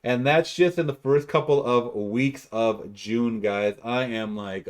And that's just in the first couple of weeks of June, guys. I am like,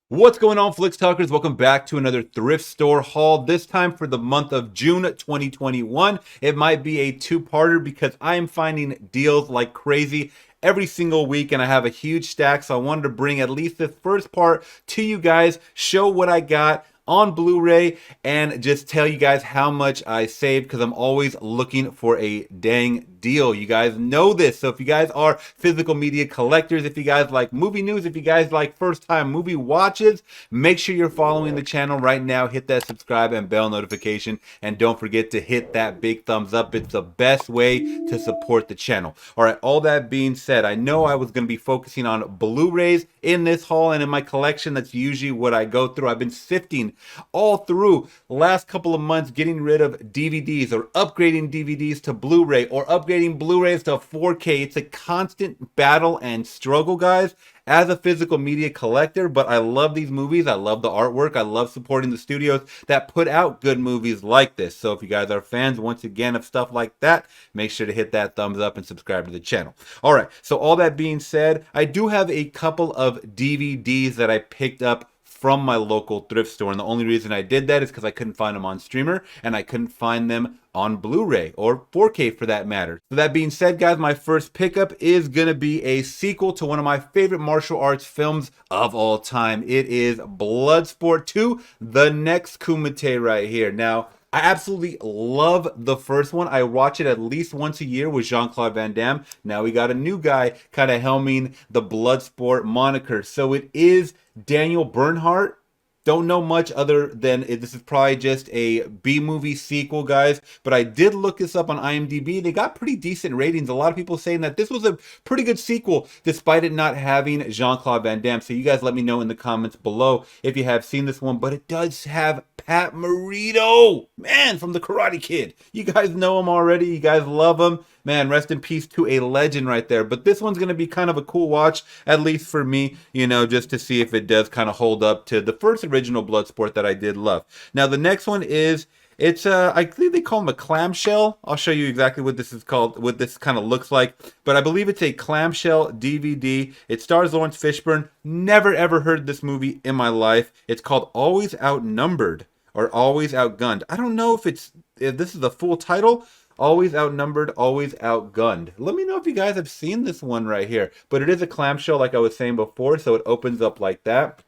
What's going on, Flix Talkers? Welcome back to another thrift store haul, this time for the month of June 2021. It might be a two-parter because I am finding deals like crazy every single week, and I have a huge stack, so I wanted to bring at least this first part to you guys, show what I got on Blu-ray, and just tell you guys how much I saved, because I'm always looking for a dang deal. You guys know this. So if you guys are physical media collectors, if you guys like movie news, if you guys like first time movie watches, make sure you're following the channel right now. Hit that subscribe and bell notification, and don't forget to hit that big thumbs up. It's the best way to support the channel. All right, all that being said, I know I was going to be focusing on Blu-rays in this haul and in my collection. That's usually what I go through. I've been sifting all through the last couple of months, getting rid of DVDs or upgrading DVDs to Blu-ray or upgrading Blu-rays to 4K. It's a constant battle and struggle, guys, as a physical media collector, but I love these movies. I love the artwork. I love supporting the studios that put out good movies like this. So if you guys are fans, once again, of stuff like that, make sure to hit that thumbs up and subscribe to the channel. All right, so all that being said, I do have a couple of DVDs that I picked up from my local thrift store, and the only reason I did that is because I couldn't find them on streamer and I couldn't find them on Blu-ray or 4K for that matter. So that being said, guys, my first pickup is gonna be a sequel to one of my favorite martial arts films of all time. It is Bloodsport 2, The Next Kumite right here. Now, I absolutely love the first one. I watch it at least once a year with Jean-Claude Van Damme. Now we got a new guy kind of helming the Bloodsport moniker. So it is Daniel Bernhardt. Don't know much other than this is probably just a B-movie sequel, guys. But I did look this up on IMDb. They got pretty decent ratings. A lot of people saying that this was a pretty good sequel, despite it not having Jean-Claude Van Damme. So you guys let me know in the comments below if you have seen this one. But it does have Pat Morita, man, from The Karate Kid. You guys know him already. You guys love him. Man, rest in peace to a legend right there. But this one's going to be kind of a cool watch, at least for me, you know, just to see if it does kind of hold up to the first original Bloodsport that I did love. Now, the next one is, I think they call them a clamshell. I'll show you exactly what this is called, what this kind of looks like. But I believe it's a clamshell DVD. It stars Lawrence Fishburne. Never ever heard this movie in my life. It's called Always Outnumbered or Always Outgunned. I don't know if this is the full title. Always Outnumbered, Always Outgunned. Let me know if you guys have seen this one right here. But it is a clamshell like I was saying before, so it opens up like that.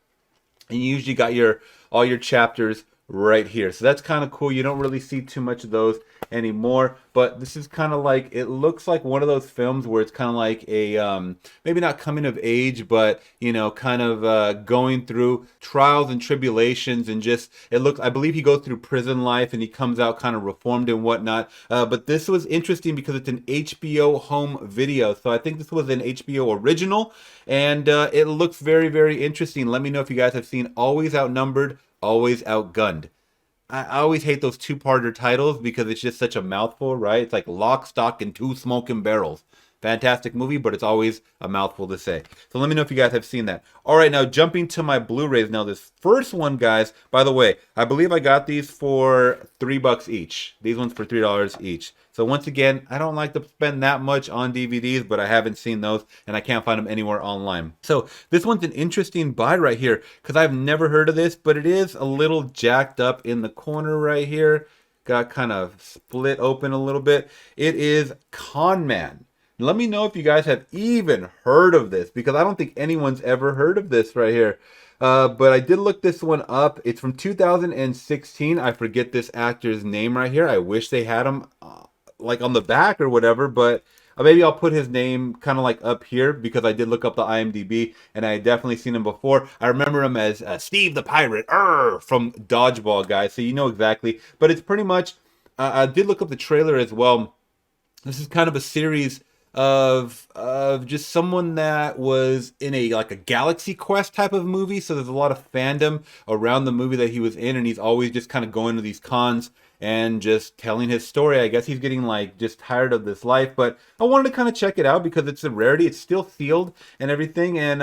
And you usually got all your chapters right here. So that's kind of cool. You don't really see too much of those anymore, but this is kind of like, it looks like one of those films where it's kind of like a maybe not coming of age, but you know, kind of going through trials and tribulations, and just it looks, I believe he goes through prison life and he comes out kind of reformed and whatnot. But this was interesting because it's an HBO home video, so I think this was an HBO original, and it looks very, very interesting. Let me know if you guys have seen Always Outnumbered, Always Outgunned. I always hate those two-parter titles because it's just such a mouthful, right? It's like Lock, Stock, and Two Smoking Barrels. Fantastic movie, but it's always a mouthful to say. So let me know if you guys have seen that. All right, now jumping to my Blu-rays. Now this first one, guys, by the way, I believe I got these for $3 each. These ones for $3 each. So once again, I don't like to spend that much on DVDs, but I haven't seen those and I can't find them anywhere online. So this one's an interesting buy right here because I've never heard of this, but it is a little jacked up in the corner right here. Got kind of split open a little bit. It is Con Man. Let me know if you guys have even heard of this, because I don't think anyone's ever heard of this right here. But I did look this one up. It's from 2016. I forget this actor's name right here. I wish they had him like on the back or whatever, but maybe I'll put his name kind of like up here because I did look up the IMDb and I definitely seen him before. I remember him as Steve the Pirate from Dodgeball, guys. So you know exactly. But it's pretty much, I did look up the trailer as well. This is kind of a series of just someone that was in a like a Galaxy Quest type of movie. So there's a lot of fandom around the movie that he was in, and he's always just kind of going to these cons and just telling his story. I guess he's getting like just tired of this life, but I wanted to kind of check it out because it's a rarity. It's still sealed and everything, and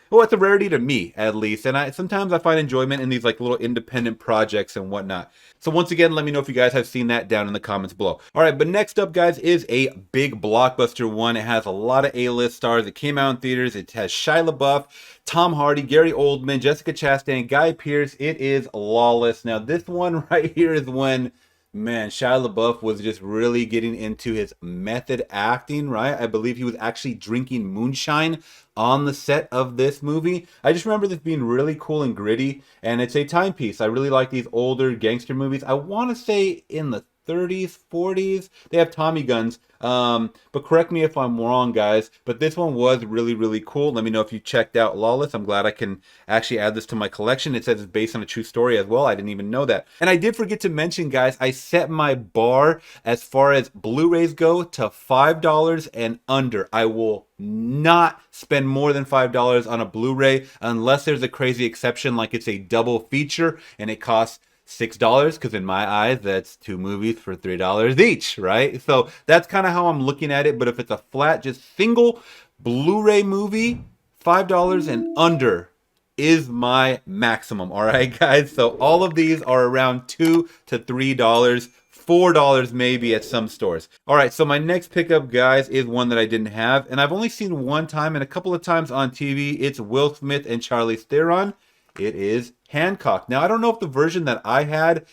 well, it's a rarity to me at least. And I sometimes I find enjoyment in these like little independent projects and whatnot. So once again, let me know if you guys have seen that down in the comments below. All right, but next up, guys, is a big blockbuster one. It has a lot of A-list stars. It came out in theaters. It has Shia LaBeouf, Tom Hardy, Gary Oldman, Jessica Chastain, Guy Pearce. It is Lawless. Now, this one right here is when, man, Shia LaBeouf was just really getting into his method acting, right? I believe he was actually drinking moonshine on the set of this movie. I just remember this being really cool and gritty, and it's a timepiece. I really like these older gangster movies. I want to say in the 30s, 40s. They have Tommy guns. But correct me if I'm wrong, guys. But this one was really, really cool. Let me know if you checked out Lawless. I'm glad I can actually add this to my collection. It says it's based on a true story as well. I didn't even know that. And I did forget to mention, guys, I set my bar as far as Blu-rays go to $5 and under. I will not spend more than $5 on a Blu-ray unless there's a crazy exception like it's a double feature and it costs $6, because in my eyes that's two movies for $3 each, right? So that's kind of how I'm looking at it. But if it's a flat just single Blu-ray movie, $5 and under is my maximum. All right, guys, so all of these are around $2 to $3, $4 maybe at some stores. All right, so my next pickup, guys, is one that I didn't have, and I've only seen one time and a couple of times on TV. It's Will Smith and Charlize Theron. It is Hancock. Now, I don't know if the version that I had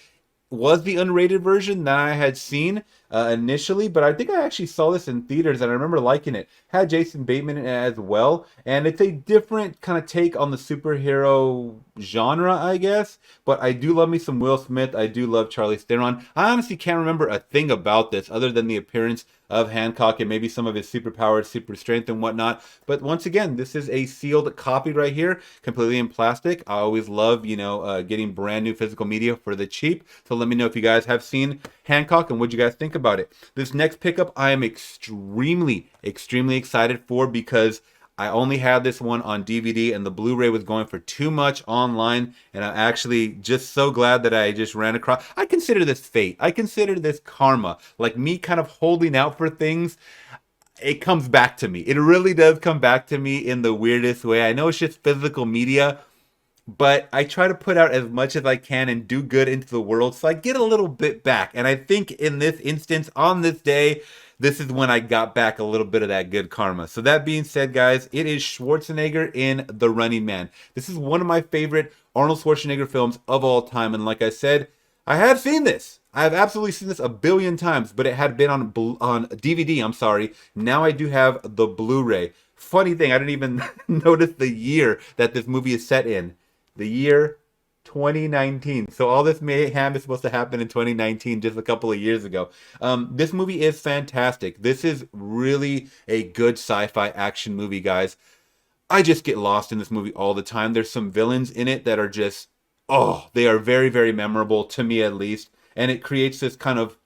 was the unrated version that I had seen initially, but I think I actually saw this in theaters and I remember liking it. Had Jason Bateman in it as well, and it's a different kind of take on the superhero genre, I guess, but I do love me some Will Smith. I do love Charlize Theron. I honestly can't remember a thing about this other than the appearance of Hancock and maybe some of his superpowers, super strength and whatnot. But once again, this is a sealed copy right here, completely in plastic. I always love, getting brand new physical media for the cheap. So let me know if you guys have seen Hancock and what you guys think about it. This next pickup I am extremely excited for because I only had this one on DVD and the Blu-ray was going for too much online, and I'm actually just so glad that I just ran across. I consider this fate. I consider this karma. Like me kind of holding out for things, it comes back to me. It really does come back to me in the weirdest way. I know it's just physical media, but I try to put out as much as I can and do good into the world, so I get a little bit back. And I think in this instance, on this day, this is when I got back a little bit of that good karma. So that being said, guys, it is Schwarzenegger in The Running Man. This is one of my favorite Arnold Schwarzenegger films of all time. And like I said, I have seen this. I have absolutely seen this a billion times, but it had been on DVD, I'm sorry. Now I do have the Blu-ray. Funny thing, I didn't even notice the year that this movie is set in. The year 2019. So all this mayhem is supposed to happen in 2019, just a couple of years ago. This movie is fantastic. This is really a good sci-fi action movie, guys. I just get lost in this movie all the time. There's some villains in it that are just, they are very, very memorable, to me at least. And it creates this kind of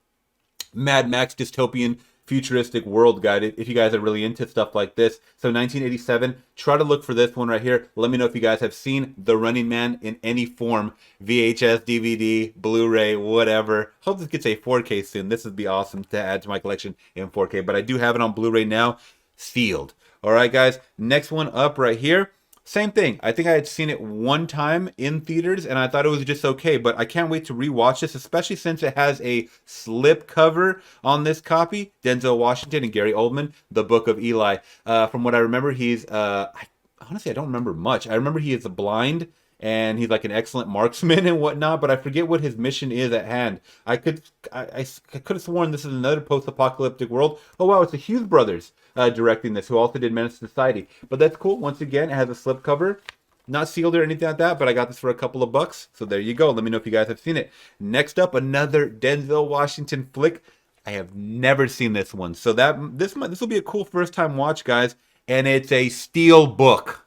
Mad Max dystopian futuristic world guide if you guys are really into stuff like this. So 1987, try to look for this one right here. Let me know if you guys have seen The Running Man in any form, VHS, DVD, Blu-ray, whatever. Hope this gets a 4K soon. This would be awesome to add to my collection in 4K, but I do have it on Blu-ray now, sealed. All right, guys, next one up right here. Same thing. I think I had seen it one time in theaters and I thought it was just okay, but I can't wait to rewatch this, especially since it has a slip cover on this copy. Denzel Washington and Gary Oldman, The Book of Eli. From what I remember, he's, honestly, I don't remember much. I remember he is blind and he's like an excellent marksman and whatnot, but I forget what his mission is at hand. I could have sworn this is another post-apocalyptic world. Oh wow, it's the Hughes brothers directing this, who also did Menace to Society. But that's cool. Once again, it has a slipcover. Not sealed or anything like that, but I got this for a couple of bucks. So there you go. Let me know if you guys have seen it. Next up, another Denzel Washington flick. I have never seen this one. So this will be a cool first time watch, guys. And it's a steel book.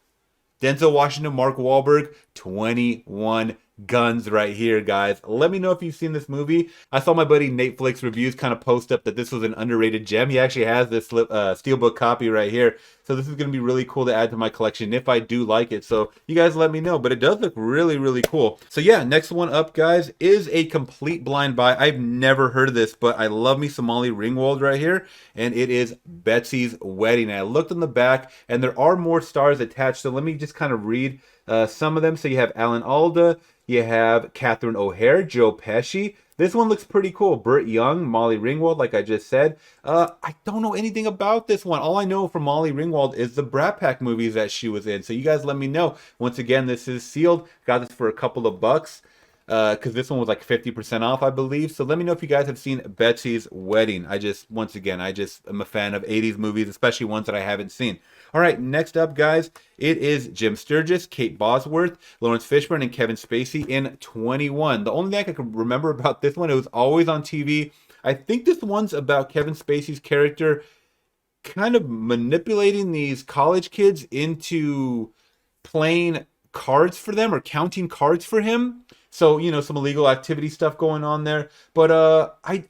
Denzel Washington, Mark Wahlberg, 21 guns right here, guys. Let me know if you've seen this movie. I saw my buddy Netflix reviews kind of post up that this was an underrated gem. He actually has this steelbook copy right here. So this is going to be really cool to add to my collection if I do like it. So you guys let me know. But it does look really, really cool. So yeah, next one up, guys, is a complete blind buy. I've never heard of this, but I love me some Molly Ringwald right here. And it is Betsy's Wedding. And I looked on the back, and there are more stars attached. So let me just kind of read some of them. So you have Alan Alda, you have Catherine O'Hare, Joe Pesci. This one looks pretty cool. Burt Young, Molly Ringwald, like I just said. I don't know anything about this one. All I know from Molly Ringwald is the Brat Pack movies that she was in. So you guys let me know. Once again, this is sealed. Got this for a couple of bucks. Because this one was like 50% off, I believe. So let me know if you guys have seen Betsy's Wedding. Once again, I just am a fan of 80s movies, especially ones that I haven't seen. All right, next up, guys, it is Jim Sturgis, Kate Bosworth, Lawrence Fishburne, and Kevin Spacey in 21. The only thing I can remember about this one, it was always on TV. I think this one's about Kevin Spacey's character kind of manipulating these college kids into playing cards for them or counting cards for him. So, you know, some illegal activity stuff going on there. But I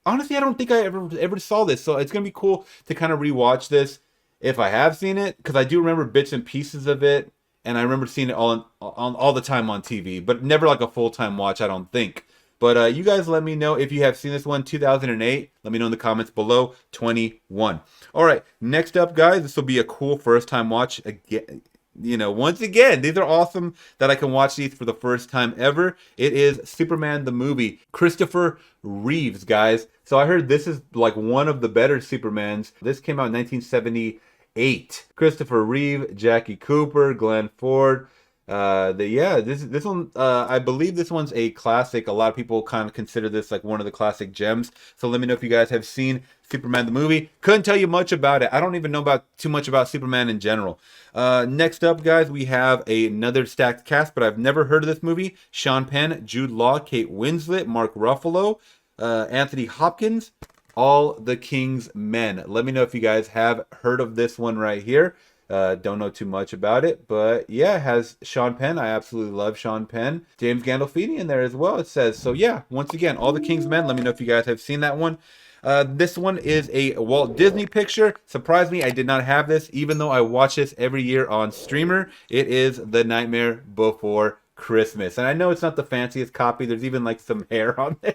honestly, I don't think I ever saw this. So it's going to be cool to kind of rewatch this if I have seen it, because I do remember bits and pieces of it. And I remember seeing it all the time on TV, but never like a full-time watch, I don't think. But you guys let me know if you have seen this one, 2008. Let me know in the comments below, 21. All right, next up, guys, this will be a cool first-time watch again. You know, once again, these are awesome that I can watch these for the first time ever. It is Superman the movie. Christopher Reeves, guys. So I heard this is like one of the better Supermans. This came out in 1978. Christopher Reeve, Jackie Cooper, Glenn Ford. This one, I believe this one's a classic. A lot of people kind of consider this like one of the classic gems. So let me know if you guys have seen Superman the movie. Couldn't tell you much about it. I don't even know too much about Superman in general. Next up, guys, we have another stacked cast, but I've never heard of this movie. Sean Penn, Jude Law, Kate Winslet, Mark Ruffalo, Anthony Hopkins, All the King's Men. Let me know if you guys have heard of this one right here. Don't know too much about it, but yeah, it has Sean Penn. I absolutely love Sean Penn. James Gandolfini in there as well, it says. So yeah, once again, All the King's Men. Let me know if you guys have seen that one. This one is a Walt Disney picture. Surprised me, I did not have this, even though I watch this every year on streamer. It is The Nightmare Before Christmas. And I know it's not the fanciest copy. There's even like some hair on there.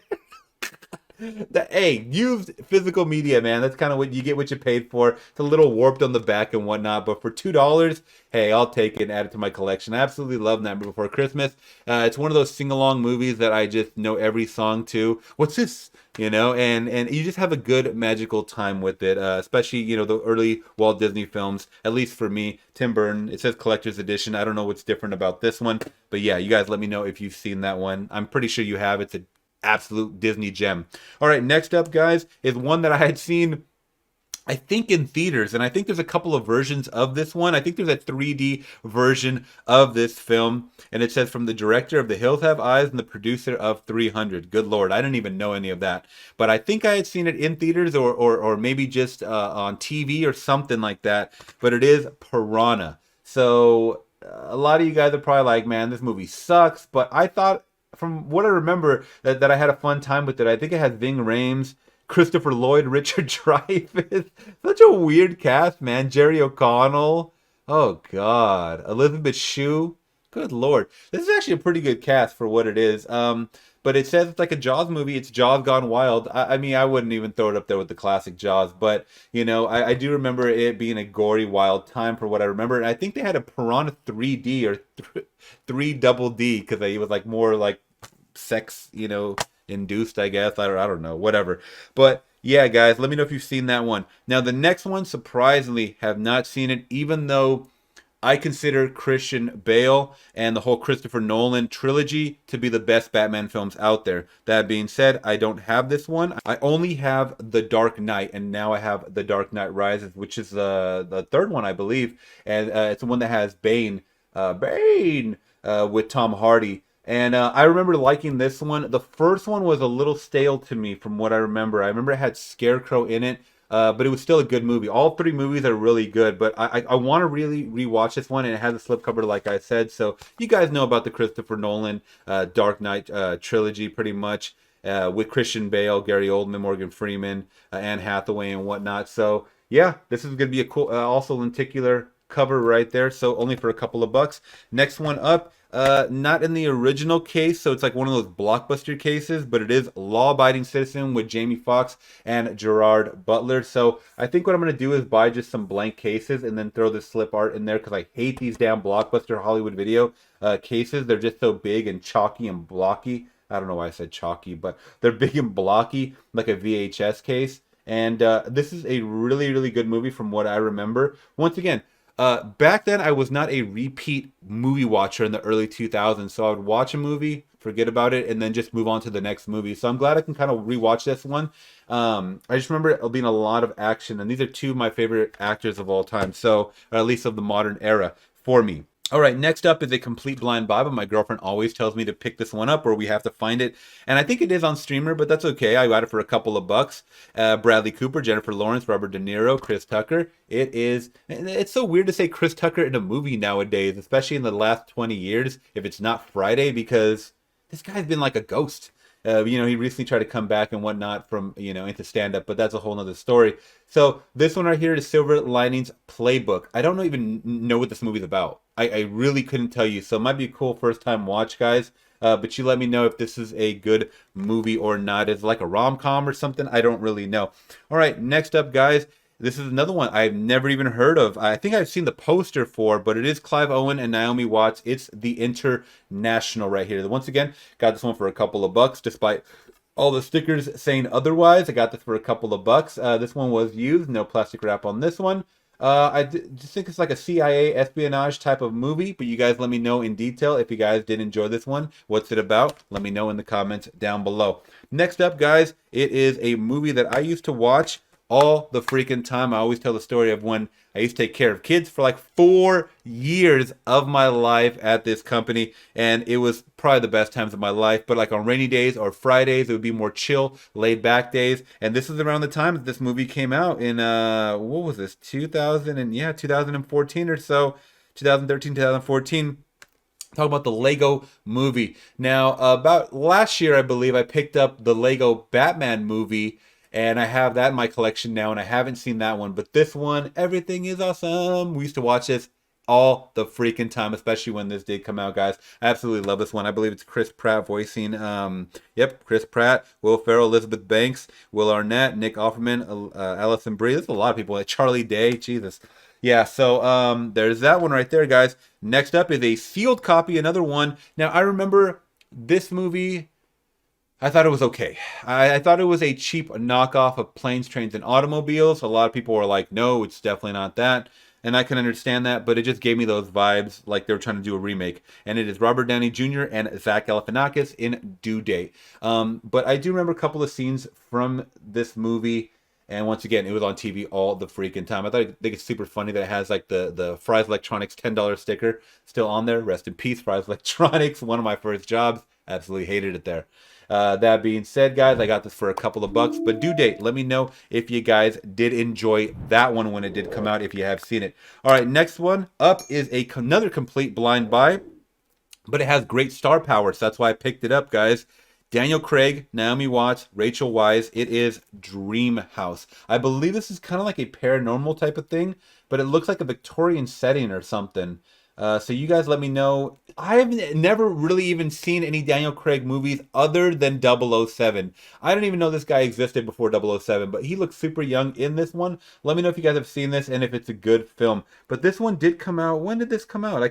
Hey, used physical media, man. That's kind of what you get, what you paid for. It's a little warped on the back and whatnot, but for $2, hey, I'll take it and add it to my collection. I absolutely love Nightmare Before Christmas. It's one of those sing-along movies that I just know every song to. What's this? You know, and you just have a good magical time with it, especially, you know, the early Walt Disney films, at least for me. Tim Burton, it says collector's edition. I don't know what's different about this one, but yeah, you guys let me know if you've seen that one. I'm pretty sure you have. It's a absolute Disney gem. All right, next up, guys, is one that I had seen, I think, in theaters, and I think there's a couple of versions of this one. I think there's a 3D version of this film, and it says from the director of The Hills Have Eyes and the producer of 300. Good Lord, I didn't even know any of that, but I think I had seen it in theaters or maybe just on TV or something like that, but it is Piranha. So a lot of you guys are probably like, man, this movie sucks, but I thought, from what I remember, that I had a fun time with it. I think it had Ving Rhames, Christopher Lloyd, Richard Dreyfuss. Such a weird cast, man. Jerry O'Connell. Oh, God. Elizabeth Shue. Good Lord. This is actually a pretty good cast for what it is. But it says it's like a Jaws movie. It's Jaws gone wild. I mean, I wouldn't even throw it up there with the classic Jaws. But, you know, I do remember it being a gory, wild time for what I remember. And I think they had a Piranha 3D or 3 double D because it was like more like sex, you know, induced, I guess. I don't know, whatever. But yeah, guys, let me know if you've seen that one. Now, the next one, surprisingly, have not seen it, even though I consider Christian Bale and the whole Christopher Nolan trilogy to be the best Batman films out there. That being said, I don't have this one. I only have The Dark Knight, and now I have The Dark Knight Rises, which is the third one, I believe. And it's the one that has Bane with Tom Hardy. And I remember liking this one. The first one was a little stale to me from what I remember. I remember it had Scarecrow in it. But it was still a good movie. All three movies are really good, but I want to really rewatch this one, and it has a slipcover, like I said. So you guys know about the Christopher Nolan Dark Knight trilogy, pretty much, with Christian Bale, Gary Oldman, Morgan Freeman, Anne Hathaway, and whatnot. So yeah, this is going to be a cool, also lenticular cover right there. So only for a couple of bucks. Next one up. Not in the original case, so it's like one of those blockbuster cases, but it is Law Abiding Citizen with Jamie Foxx and Gerard Butler. So I think what I'm going to do is buy just some blank cases and then throw the slip art in there, because I hate these damn blockbuster Hollywood video cases. They're just so big and chalky and blocky. I don't know why I said chalky, but they're big and blocky like a VHS case. And this is a really, really good movie from what I remember. Once again, back then I was not a repeat movie watcher in the early 2000s, so I would watch a movie, forget about it, and then just move on to the next movie. So I'm glad I can kind of rewatch this one. I just remember it being a lot of action, and these are two of my favorite actors of all time, so, or at least of the modern era for me. All right, next up is a complete blind buy, but my girlfriend always tells me to pick this one up, or we have to find it. And I think it is on streamer, but that's okay. I got it for a couple of bucks. Bradley Cooper, Jennifer Lawrence, Robert De Niro, Chris Tucker. It is, and it's so weird to say Chris Tucker in a movie nowadays, especially in the last 20 years, if it's not Friday, because this guy's been like a ghost. He recently tried to come back and whatnot from, into stand-up, but that's a whole nother story. So this one right here is Silver Linings Playbook. I don't even know what this movie's about. I really couldn't tell you. So it might be a cool first-time watch, guys. But you let me know if this is a good movie or not. It's like a rom-com or something. I don't really know. All right, next up, guys. This is another one I've never even heard of. I think I've seen the poster for, but it is Clive Owen and Naomi Watts. It's The International right here. Once again, got this one for a couple of bucks, despite all the stickers saying otherwise. I got this for a couple of bucks. This one was used. No plastic wrap on this one. Just think it's like a CIA espionage type of movie, but you guys let me know in detail if you guys did enjoy this one. What's it about? Let me know in the comments down below. Next up, guys, it is a movie that I used to watch all the freaking time. I always tell the story of when I used to take care of kids for like 4 years of my life at this company, and it was probably the best times of my life. But like on rainy days or Fridays, it would be more chill, laid back days. And this is around the time that this movie came out in what was this, 2014 or so, 2013, 2014. Talk about the Lego movie. Now, about last year, I believe, I picked up the Lego Batman movie, and I have that in my collection now, and I haven't seen that one. But this one, everything is awesome. We used to watch this all the freaking time, especially when this did come out, guys. I absolutely love this one. I believe it's Chris Pratt voicing, Chris Pratt, Will Ferrell, Elizabeth Banks, Will Arnett, Nick Offerman, Alison Brie. There's a lot of people. Like Charlie Day, Jesus. Yeah, so there's that one right there, guys. Next up is a sealed copy, another one. Now, I remember this movie, I thought it was okay. I thought it was a cheap knockoff of Planes, Trains, and Automobiles. A lot of people were like, no, it's definitely not that. And I can understand that, but it just gave me those vibes like they were trying to do a remake. And it is Robert Downey Jr. and Zach Galifianakis in Due Date. But I do remember a couple of scenes from this movie. And once again, it was on TV all the freaking time. I think it's super funny that it has like the Fry's Electronics $10 sticker still on there. Rest in peace, Fry's Electronics. One of my first jobs. Absolutely hated it there. That being said, guys, I got this for a couple of bucks. But Due Date, let me know if you guys did enjoy that one when it did come out, if you have seen it. All right, next one up is another complete blind buy. But it has great star power, so that's why I picked it up, guys. Daniel Craig, Naomi Watts, Rachel Weisz. It is Dream House. I believe this is kind of like a paranormal type of thing, but it looks like a Victorian setting or something. So you guys let me know. I have never really even seen any Daniel Craig movies other than 007. I didn't even know this guy existed before 007, but he looks super young in this one. Let me know if you guys have seen this and if it's a good film. But this one did come out. When did this come out?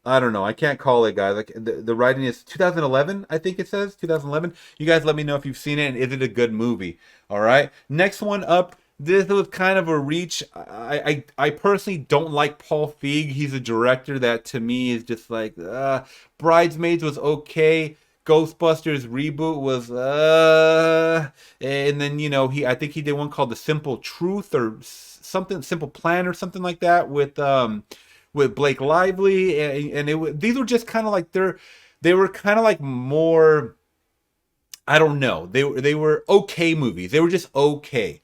I don't know. I can't call it, guys. Like the writing is 2011, I think it says 2011. You guys let me know if you've seen it and is it a good movie. All right. Next one up. This was kind of a reach. I personally don't like Paul Feig. He's a director that to me is just like Bridesmaids was okay. Ghostbusters reboot was and then I think he did one called The Simple Truth or something, Simple Plan or something like that with Blake Lively, and these were just kind of like they were kind of like more, I don't know, they were okay movies. They were just okay.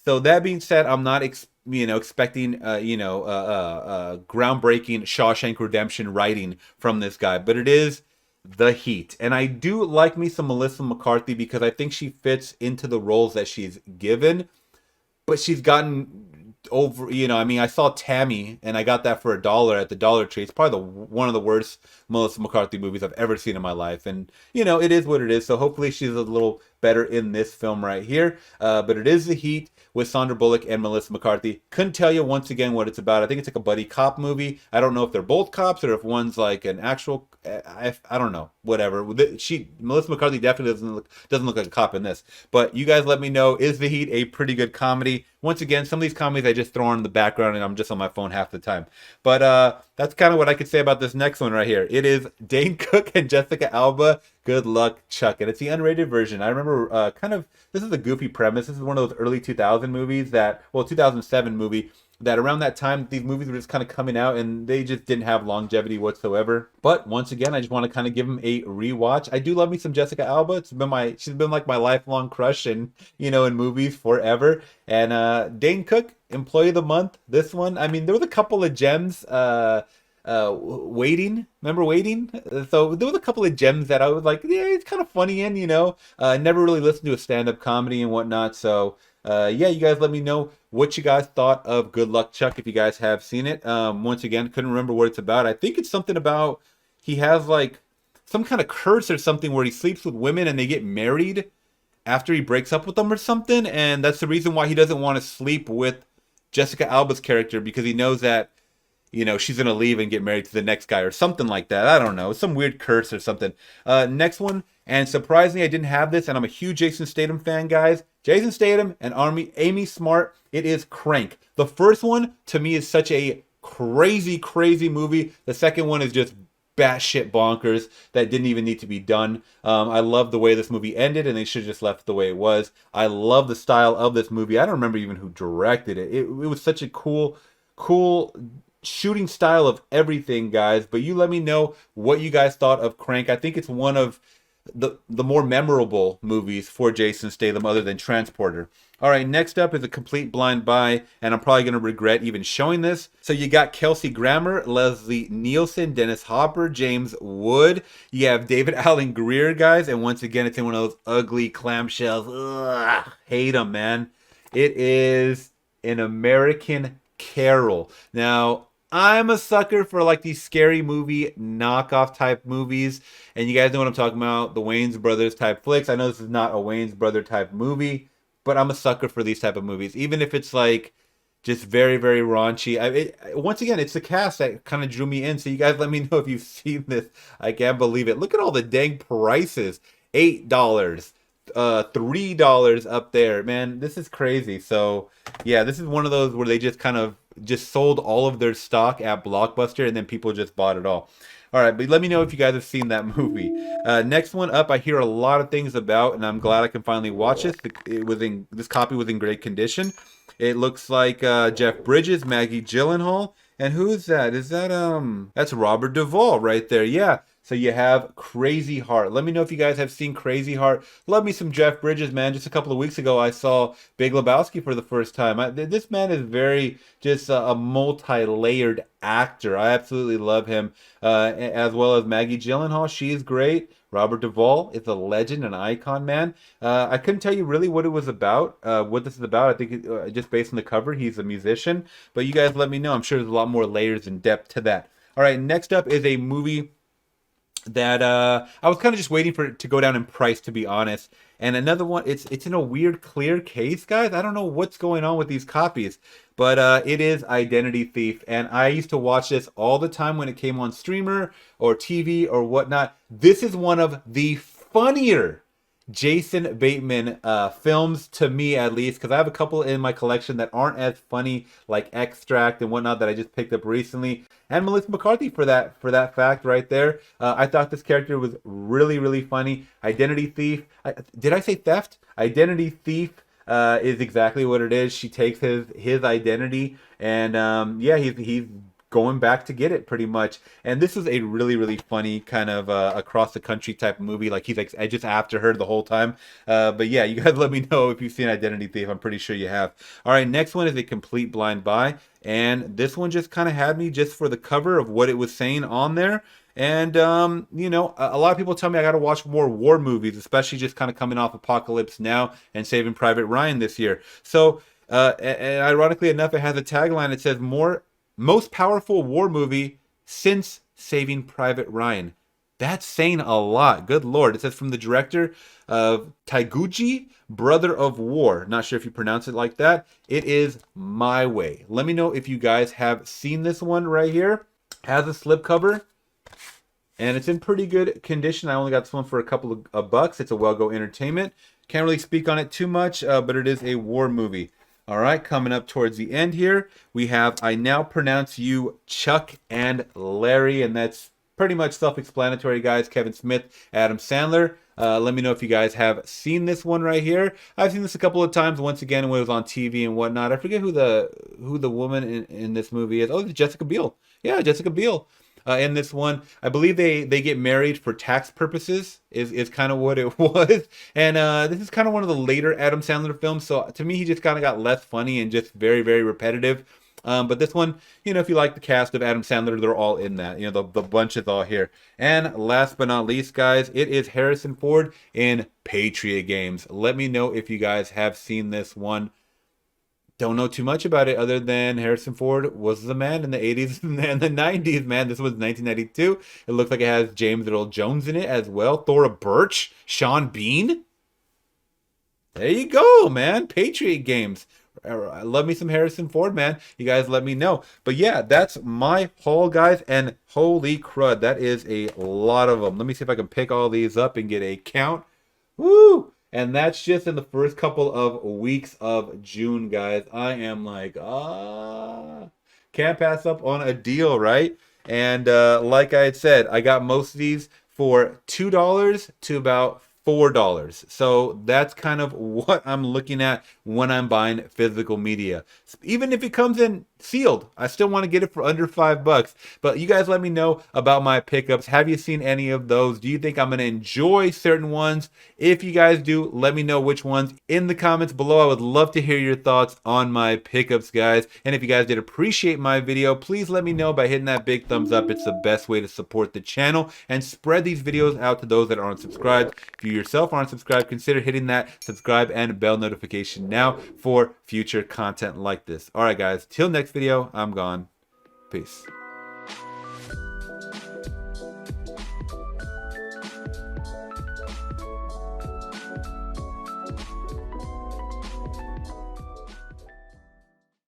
So that being said, I'm not expecting groundbreaking Shawshank Redemption writing from this guy, but it is The Heat. And I do like me some Melissa McCarthy because I think she fits into the roles that she's given, but she's gotten over, I mean, I saw Tammy and I got that for $1 at the Dollar Tree. It's probably one of the worst Melissa McCarthy movies I've ever seen in my life. And, it is what it is. So hopefully she's a little better in this film right here. But it is The Heat with Sandra Bullock and Melissa McCarthy. Couldn't tell you once again what it's about. I think it's like a buddy cop movie. I don't know if they're both cops or if one's like an actual, I don't know, whatever. Melissa McCarthy definitely doesn't look like a cop in this. But you guys let me know, is The Heat a pretty good comedy? Once again, some of these comedies I just throw on in the background and I'm just on my phone half the time. But that's kind of what I could say about this next one right here. It is Dane Cook and Jessica Alba, Good Luck Chuck. And it's the unrated version. I remember this is a goofy premise. This is one of those early 2000 movies 2007 movie that around that time, these movies were just kind of coming out and they just didn't have longevity whatsoever. But once again, I just want to kind of give them a rewatch. I do love me some Jessica Alba. She's been like my lifelong crush in movies forever. And Dane Cook, Employee of the Month, this one. I mean, there was a couple of gems. Waiting, remember Waiting? So there was a couple of gems that I was like, yeah, it's kind of funny in, never really listened to a stand-up comedy and whatnot. So yeah, you guys let me know what you guys thought of Good Luck Chuck if you guys have seen it. Once again, couldn't remember what it's about. I think it's something about he has like some kind of curse or something where he sleeps with women and they get married after he breaks up with them or something. And that's the reason why he doesn't want to sleep with Jessica Alba's character, because he knows that she's going to leave and get married to the next guy or something like that. I don't know. Some weird curse or something. Next one, and surprisingly, I didn't have this, and I'm a huge Jason Statham fan, guys. Jason Statham and Amy Smart. It is Crank. The first one, to me, is such a crazy, crazy movie. The second one is just batshit bonkers that didn't even need to be done. I love the way this movie ended, and they should have just left it the way it was. I love the style of this movie. I don't remember even who directed it. It was such a cool shooting style of everything, guys. But you let me know what you guys thought of Crank. I think it's one of the more memorable movies for Jason Statham other than Transporter. All right, next up is A Complete Blind Buy, and I'm probably going to regret even showing this. So you got Kelsey Grammer, Leslie Nielsen, Dennis Hopper, James Wood. You have David Alan Grier, guys, and once again, it's in one of those ugly clamshells. Ugh, hate them, man. It is An American Carol. Now, I'm a sucker for like these scary movie knockoff type movies, and you guys know what I'm talking about, the Wayans Brothers type flicks. I know this is not a Wayans Brother type movie, but I'm a sucker for these type of movies, even if it's like just very, very raunchy. Once again, it's the cast that kind of drew me in, so you guys let me know if you've seen this. I can't believe it. Look at all the dang prices. $8, $3 up there, man. This is crazy. So yeah, this is one of those where they just kind of just sold all of their stock at Blockbuster and then people just bought it all. All right, but let me know if you guys have seen that movie. Next one up, I hear a lot of things about, and I'm glad I can finally watch this. This copy was in great condition. It looks like Jeff Bridges, Maggie Gyllenhaal, and who is that? Is that that's Robert Duvall right there? Yeah. So you have Crazy Heart. Let me know if you guys have seen Crazy Heart. Love me some Jeff Bridges, man. Just a couple of weeks ago, I saw Big Lebowski for the first time. This man is very just a multi-layered actor. I absolutely love him, as well as Maggie Gyllenhaal. She is great. Robert Duvall is a legend, an icon, man. I couldn't tell you really what it was about, what this is about. I think just based on the cover, he's a musician. But you guys let me know. I'm sure there's a lot more layers and depth to that. All right, next up is a movie that I was kind of just waiting for it to go down in price, to be honest. And another one, it's in a weird clear case, guys. I don't know what's going on with these copies, but it is Identity Thief. And I used to watch this all the time when it came on streamer or TV or whatnot. This is one of the funnier Jason Bateman films, to me at least, because I have a couple in my collection that aren't as funny, like Extract and whatnot, that I just picked up recently, and Melissa McCarthy for that fact right there. I thought this character was really, really funny. Identity Thief. Did I say theft? Identity Thief is exactly what it is. She takes his identity, and yeah, he's going back to get it pretty much. And this was a really, really funny kind of across the country type of movie. Like he's like just after her the whole time. But yeah, you guys let me know if you've seen Identity Thief. I'm pretty sure you have. All right, next one is A Complete Blind Buy. And this one just kind of had me just for the cover of what it was saying on there. And, you know, a lot of people tell me I got to watch more war movies, especially just kind of coming off Apocalypse Now and Saving Private Ryan this year. So, and ironically enough, it has a tagline. It says, most powerful war movie since Saving Private Ryan. That's saying a lot. Good Lord. It says from the director of Taiguchi, Brother of War. Not sure if you pronounce it like that. It is My Way. Let me know if you guys have seen this one right here. Has a slipcover. And it's in pretty good condition. I only got this one for a couple of bucks. It's a Well Go Entertainment. Can't really speak on it too much, but it is a war movie. All right, coming up towards the end here, we have I Now Pronounce You Chuck and Larry, and that's pretty much self-explanatory, guys. Kevin Smith, Adam Sandler. Let me know if you guys have seen this one right here. I've seen this a couple of times. Once again, when it was on TV and whatnot. I forget who the woman in this movie is. Oh, it's Jessica Biel. Yeah, Jessica Biel. In this one, I believe they get married for tax purposes is kind of what it was. And this is kind of one of the later Adam Sandler films. So to me, he just kind of got less funny and just very, very repetitive. But this one, you know, if you like the cast of Adam Sandler, they're all in that. You know, the bunch is all here. And last but not least, guys, it is Harrison Ford in Patriot Games. Let me know if you guys have seen this one. Don't know too much about it other than Harrison Ford was the man in the 80s and the 90s, man. This was 1992. It looks like it has James Earl Jones in it as well. Thora Birch, Sean Bean. There you go, man. Patriot Games. I love me some Harrison Ford, man. You guys let me know. But yeah, that's my haul, guys. And holy crud, that is a lot of them. Let me see if I can pick all these up and get a count. Woo! And that's just in the first couple of weeks of June, guys. I am like, can't pass up on a deal, right? And like I had said, I got most of these for $2 to about $4. So that's kind of what I'm looking at when I'm buying physical media. Even if it comes in sealed, I still want to get it for under $5. But you guys let me know about my pickups. Have you seen any of those? Do you think I'm going to enjoy certain ones? If you guys do, let me know which ones in the comments below. I would love to hear your thoughts on my pickups, guys. And if you guys did appreciate my video, please let me know by hitting that big thumbs up. It's the best way to support the channel and spread these videos out to those that aren't subscribed. If you yourself aren't subscribed, consider hitting that subscribe and bell notification now for future content like this. All right, guys, till next video, I'm gone. Peace.